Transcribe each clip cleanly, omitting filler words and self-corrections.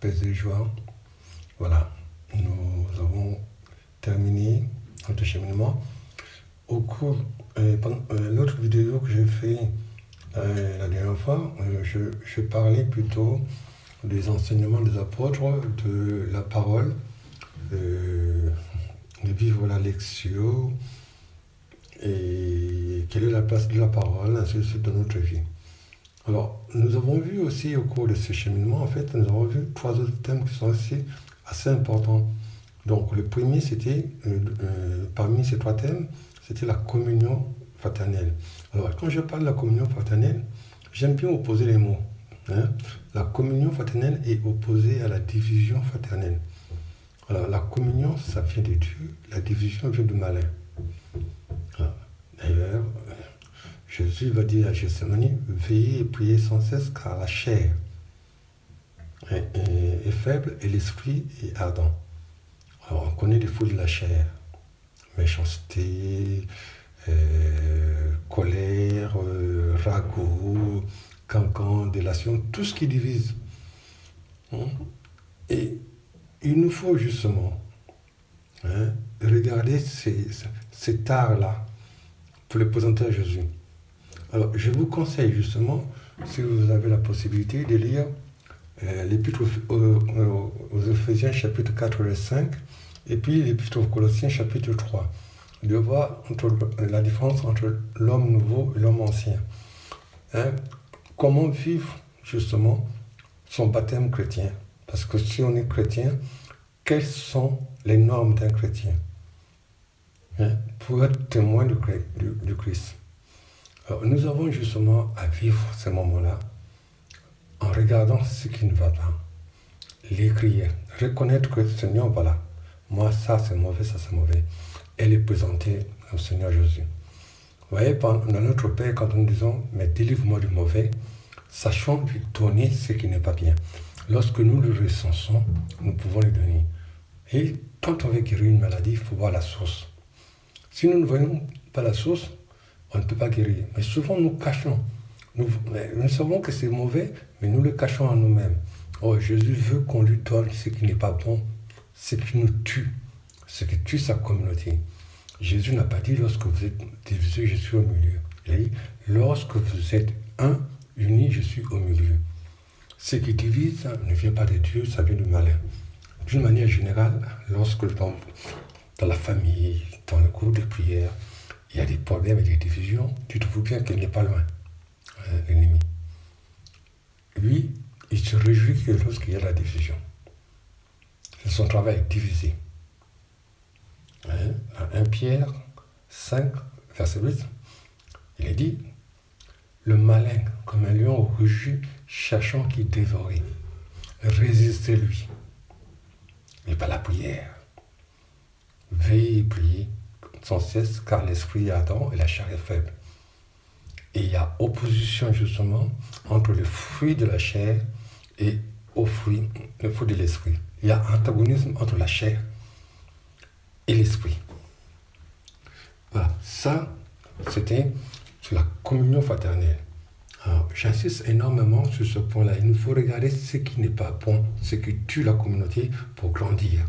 paix et joie. Voilà, nous avons terminé notre cheminement. Au cours, l'autre vidéo que j'ai fait la dernière fois, je parlais plutôt des enseignements des apôtres, de la parole, de vivre la lectio, et quelle est la place de la parole, ainsi de suite dans notre vie. Alors, nous avons vu aussi au cours de ce cheminement, en fait, nous avons vu 3 autres thèmes qui sont aussi assez importants. Donc, le premier, c'était, parmi ces 3 thèmes, c'était la communion fraternelle. Alors, quand je parle de la communion fraternelle, j'aime bien opposer les mots. La communion fraternelle est opposée à la division fraternelle. Alors, la communion, ça vient de Dieu, la division vient du malin. D'ailleurs, Jésus va dire à Gethsémani, veillez et priez sans cesse car la chair est faible et l'esprit est ardent. Alors, on connaît les fruits de la chair, méchanceté, colère, ragot, cancan, délation, tout ce qui divise. Et il nous faut justement regarder cet art-là pour le présenter à Jésus. Alors, je vous conseille justement, si vous avez la possibilité, de lire l'Épître aux Éphésiens chapitre 4 et 5, et puis l'Épître aux Colossiens chapitre 3, de voir la différence entre l'homme nouveau et l'homme ancien. Comment vivre justement son baptême chrétien? Parce que si on est chrétien, quelles sont les normes d'un chrétien pour être témoin du Christ? Alors, nous avons justement à vivre ces moments-là en regardant ce qui ne va pas, l'écrire, reconnaître que Seigneur, voilà, moi ça c'est mauvais, ça c'est mauvais, et les présenter au Seigneur Jésus. Vous voyez, dans notre Père, quand nous disons, mais délivre-moi du mauvais, sachons lui donner ce qui n'est pas bien. Lorsque nous le recensons, nous pouvons lui donner. Et quand on veut guérir une maladie, il faut voir la source. Si nous ne voyons pas la source, on ne peut pas guérir. Mais souvent, nous cachons. Nous savons que c'est mauvais, mais nous le cachons en nous-mêmes. Oh, Jésus veut qu'on lui donne ce qui n'est pas bon, ce qui nous tue, ce qui tue sa communauté. Jésus n'a pas dit, lorsque vous êtes divisés, je suis au milieu. Il a dit, lorsque vous êtes unis, je suis au milieu. Ce qui divise ne vient pas de Dieu, ça vient du malin. D'une manière générale, lorsque dans la famille, dans le groupe de prière, il y a des problèmes et des divisions, dites-vous bien qu'il n'est pas loin, l'ennemi. Lui, il se réjouit que lorsqu'il y a la division. C'est son travail, diviser. 1 Pierre 5, verset 8, il est dit, le malin, comme un lion rugit, cherchant qui dévorer. Résistez-lui. Mais pas la prière. Veillez et priez sans cesse, car l'esprit est ardent et la chair est faible. Et il y a opposition justement entre le fruit de la chair et le fruit de l'esprit. Il y a antagonisme entre la chair et l'esprit. Voilà, ça, c'était sur la communion fraternelle. Alors, j'insiste énormément sur ce point-là. Il nous faut regarder ce qui n'est pas bon, ce qui tue la communauté pour grandir.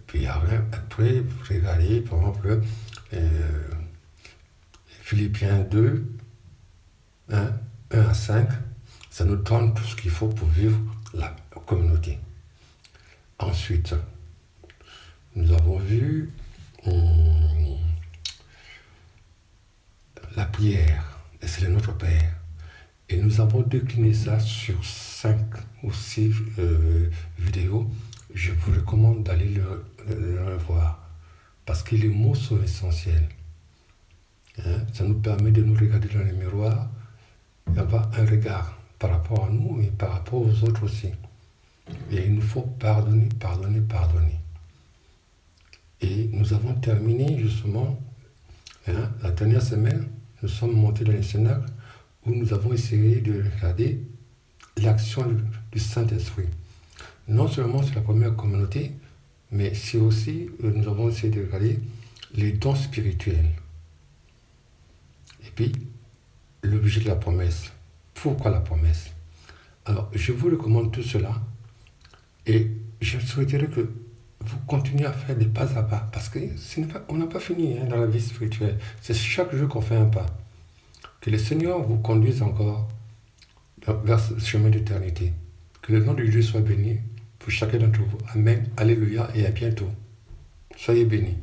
Puis après, vous regardez, par exemple, Philippiens 2, 1 à 5, ça nous donne tout ce qu'il faut pour vivre la communauté. Ensuite, nous avons vu la prière, et c'est notre Père. Et nous avons décliné ça sur 5 ou 6 vidéos. Je vous recommande d'aller le voir, parce que les mots sont essentiels. Ça nous permet de nous regarder dans le miroir et avoir un regard par rapport à nous et par rapport aux autres aussi. Et il nous faut pardonner, pardonner, pardonner. Et nous avons terminé justement, la dernière semaine, nous sommes montés dans les cénacles où nous avons essayé de regarder l'action du Saint-Esprit. Non seulement sur la première communauté, mais c'est aussi, nous avons essayé de regarder les dons spirituels. Et puis, l'objet de la promesse. Pourquoi la promesse? Alors, je vous recommande tout cela et je souhaiterais que vous continuez à faire des pas à pas parce qu'on n'a pas fini dans la vie spirituelle. C'est chaque jour qu'on fait un pas. Que le Seigneur vous conduise encore vers ce chemin d'éternité. Que le nom de Dieu soit béni pour chacun d'entre vous. Amen, alléluia et à bientôt. Soyez bénis.